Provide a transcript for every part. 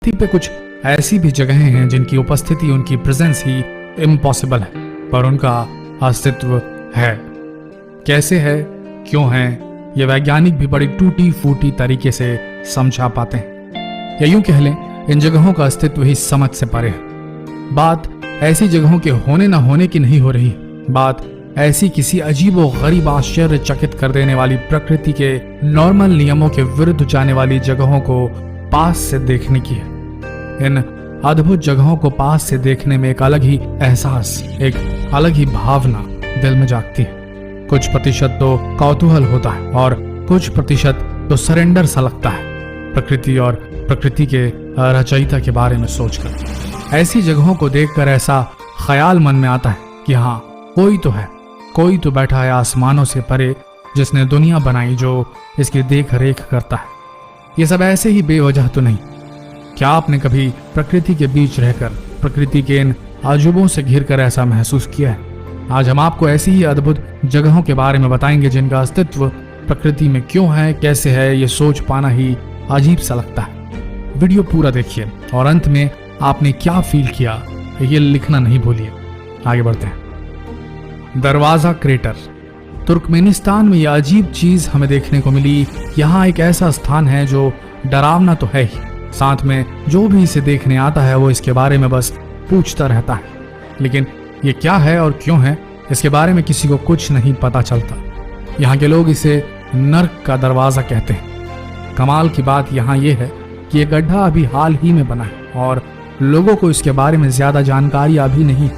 धरती पे कुछ ऐसी भी जगहें हैं जिनकी उपस्थिति, उनकी प्रेजेंस ही इम्पॉसिबल है, पर उनका अस्तित्व है। कैसे है, क्यों है, ये वैज्ञानिक भी बड़ी टूटी फूटी तरीके से समझा पाते हैं, या यूं कह लें इन जगहों का अस्तित्व ही समझ से परे है। बात ऐसी जगहों के होने ना होने की नहीं हो रही, बात ऐसी किसी अजीबो गरीब आश्चर्यचकित कर देने वाली प्रकृति के नॉर्मल नियमों के विरुद्ध जाने वाली जगहों को पास से देखने की है। इन अद्भुत जगहों को पास से देखने में एक अलग ही एहसास, एक अलग ही भावना दिल में जागती है। कुछ प्रतिशत तो कौतूहल होता है और कुछ प्रतिशत तो सरेंडर सा लगता है प्रकृति और प्रकृति के रचयिता के बारे में सोचकर। ऐसी जगहों को देखकर ऐसा ख्याल मन में आता है कि हाँ, कोई तो है, कोई तो बैठा है आसमानों से परे, जिसने दुनिया बनाई, जो इसकी देख रेख करता है। ये सब ऐसे ही बेवजह तो नहीं। क्या आपने कभी प्रकृति के बीच रहकर प्रकृति के इन अजूबों से घिरकर ऐसा महसूस किया है? आज हम आपको ऐसी ही अद्भुत जगहों के बारे में बताएंगे जिनका अस्तित्व प्रकृति में क्यों है, कैसे है, ये सोच पाना ही अजीब सा लगता है। वीडियो पूरा देखिए और अंत में आपने क्या फील किया ये लिखना नहीं भूलिए। आगे बढ़ते हैं। दरवाजा क्रेटर। तुर्कमेनिस्तान में यह अजीब चीज हमें देखने को मिली। यहाँ एक ऐसा स्थान है जो डरावना तो है ही, साथ में जो भी इसे देखने आता है वो इसके बारे में बस पूछता रहता है, लेकिन ये क्या है और क्यों है इसके बारे में किसी को कुछ नहीं पता चलता। यहाँ के लोग इसे नर्क का दरवाजा कहते हैं। कमाल की बात यहाँ ये है कि ये गड्ढा अभी हाल ही में बना है और लोगों को इसके बारे में ज्यादा जानकारी अभी नहीं।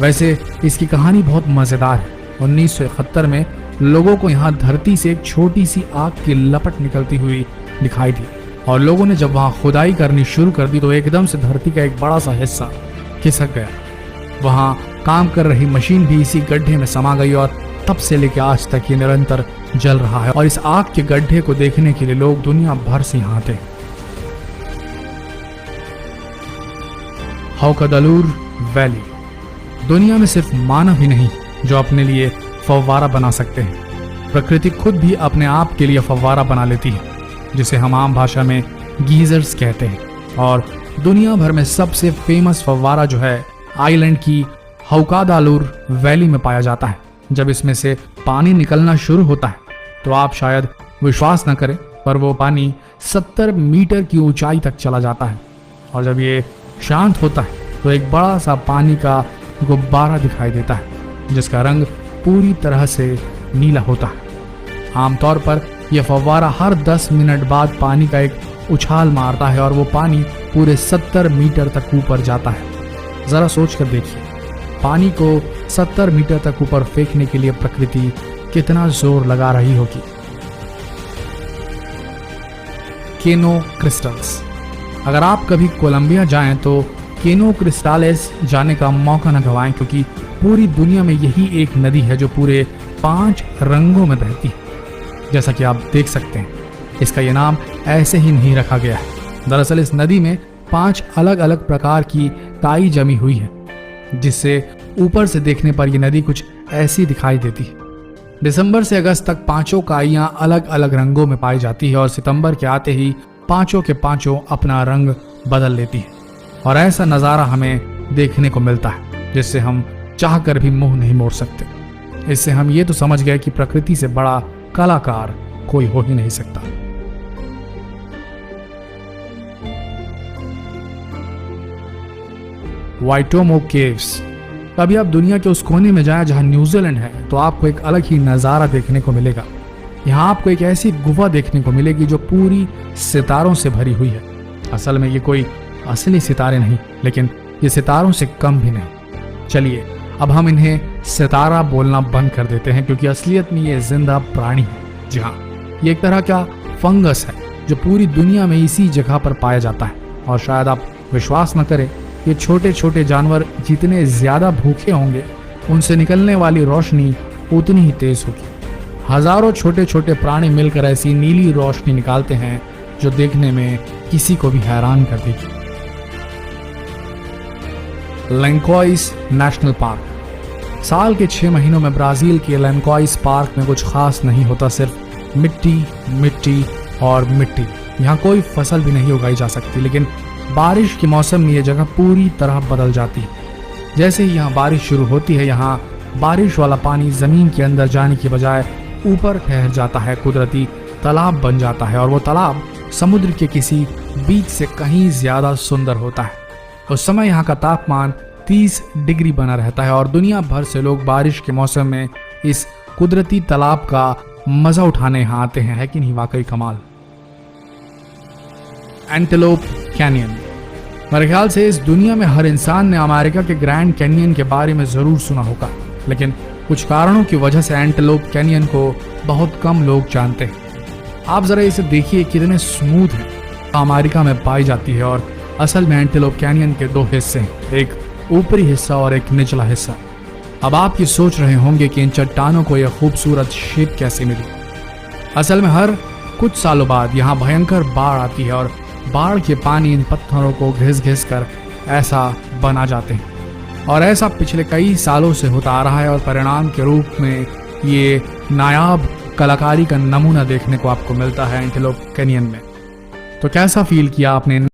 वैसे इसकी कहानी बहुत मजेदार है। 1971 में लोगों को यहाँ धरती से एक छोटी सी आग की लपट निकलती हुई दिखाई दी और लोगों ने जब वहाँ खुदाई करनी शुरू कर दी तो एकदम से धरती का एक बड़ा सा हिस्सा खिसक गया। वहाँ काम कर रही मशीन भी इसी गड्ढे में समा गई और तब से लेकर आज तक ये निरंतर जल रहा है और इस आग के गड्ढे को देखने के लिए लोग दुनिया भर से यहाँ आते हैं। हौकदलूर वैली। दुनिया में सिर्फ मानव ही नहीं जो अपने लिए फव्वारा बना सकते हैं, प्रकृति खुद भी अपने आप के लिए फव्वारा बना लेती है, जिसे हम आम भाषा में गीजर्स कहते हैं। और दुनिया भर में सबसे फेमस फव्वारा जो है आइलैंड की हौकादालूर वैली में पाया जाता है। जब इसमें से पानी निकलना शुरू होता है तो आप शायद विश्वास न करें, पर वो पानी 70 मीटर की ऊंचाई तक चला जाता है और जब ये शांत होता है तो एक बड़ा सा पानी का गुब्बारा दिखाई देता है जिसका रंग पूरी तरह से नीला होता है। आमतौर पर यह फव्वारा हर 10 मिनट बाद पानी का एक उछाल मारता है और वो पानी पूरे 70 मीटर तक ऊपर जाता है। जरा सोच कर देखिए, पानी को 70 मीटर तक ऊपर फेंकने के लिए प्रकृति कितना जोर लगा रही होगी। केनो क्रिस्टल्स। अगर आप कभी कोलंबिया जाएं तो केनो क्रिस्टालेस जाने का मौका न गंवाएं, क्योंकि पूरी दुनिया में यही एक नदी है जो पूरे 5 रंगों में बहती है। जैसा कि आप देख सकते हैं, इसका ये नाम ऐसे ही नहीं रखा गया है। दरअसल इस नदी में 5 अलग अलग प्रकार की काई जमी हुई है, जिससे ऊपर से देखने पर यह नदी कुछ ऐसी दिखाई देती है। दिसंबर से अगस्त तक 5 काइयां अलग अलग रंगों में पाई जाती है और सितंबर के आते ही 5 के 5 अपना रंग बदल लेती है और ऐसा नज़ारा हमें देखने को मिलता है जिससे हम चाहकर भी मुंह नहीं मोड़ सकते। इससे हम ये तो समझ गए कि प्रकृति से बड़ा कलाकार कोई हो ही नहीं सकता। वाइटोमो केव्स। कभी आप दुनिया के उस कोने में जाएं जहां न्यूजीलैंड है तो आपको एक अलग ही नज़ारा देखने को मिलेगा। यहाँ आपको एक ऐसी गुफा देखने को मिलेगी जो पूरी सितारों से भरी हुई है। असल में ये कोई असली सितारे नहीं, लेकिन ये सितारों से कम भी नहीं। चलिए अब हम इन्हें सितारा बोलना बंद कर देते हैं, क्योंकि असलियत में ये जिंदा प्राणी है। जी हाँ, ये एक तरह का फंगस है जो पूरी दुनिया में इसी जगह पर पाया जाता है। और शायद आप विश्वास न करें, ये छोटे छोटे जानवर जितने ज्यादा भूखे होंगे उनसे निकलने वाली रोशनी उतनी ही तेज होगी। हजारों छोटे छोटे प्राणी मिलकर ऐसी नीली रोशनी निकालते हैं जो देखने में किसी को भी हैरान कर देगी। लैंकोइस नेशनल पार्क। साल के 6 महीनों में ब्राजील के लैंकोइस पार्क में कुछ खास नहीं होता, सिर्फ मिट्टी मिट्टी और मिट्टी। यहाँ कोई फसल भी नहीं उगाई जा सकती, लेकिन बारिश के मौसम में ये जगह पूरी तरह बदल जाती है। जैसे ही यहाँ बारिश शुरू होती है, यहाँ बारिश वाला पानी जमीन के अंदर जाने की बजाय ऊपर ठहर जाता है, कुदरती तालाब बन जाता है, और वो तालाब समुद्र के किसी बीच से कहीं ज्यादा सुंदर होता है। उस समय यहाँ का तापमान 30 डिग्री बना रहता है और दुनिया भर से लोग बारिश के मौसम में इस कुदरती तालाब का मजा उठाने यहाँ आते हैं। है कि नहीं? वाकई कमाल। Antelope canyon. मेरे ख्याल से इस दुनिया में हर इंसान ने अमेरिका के ग्रैंड कैनियन के बारे में जरूर सुना होगा, लेकिन कुछ कारणों की वजह से एंटेलोप कैनियन को बहुत कम लोग जानते हैं। आप जरा इसे देखिए, कितने स्मूथ है। अमेरिका में पाई जाती है और असल में एंटेलोप कैनियन के दो हिस्से हैं, एक ऊपरी हिस्सा और एक निचला हिस्सा। अब आप ये सोच रहे होंगे कि इन चट्टानों को यह खूबसूरत शेप कैसे मिली। असल में हर कुछ सालों बाद यहाँ भयंकर बाढ़ आती है और बाढ़ के पानी इन पत्थरों को घिस घिस कर ऐसा बना जाते हैं, और ऐसा पिछले कई सालों से होता आ रहा है, और परिणाम के रूप में ये नायाब कलाकारी का नमूना देखने को आपको मिलता है एंटेलोप कैनियन में। तो कैसा फील किया आपने?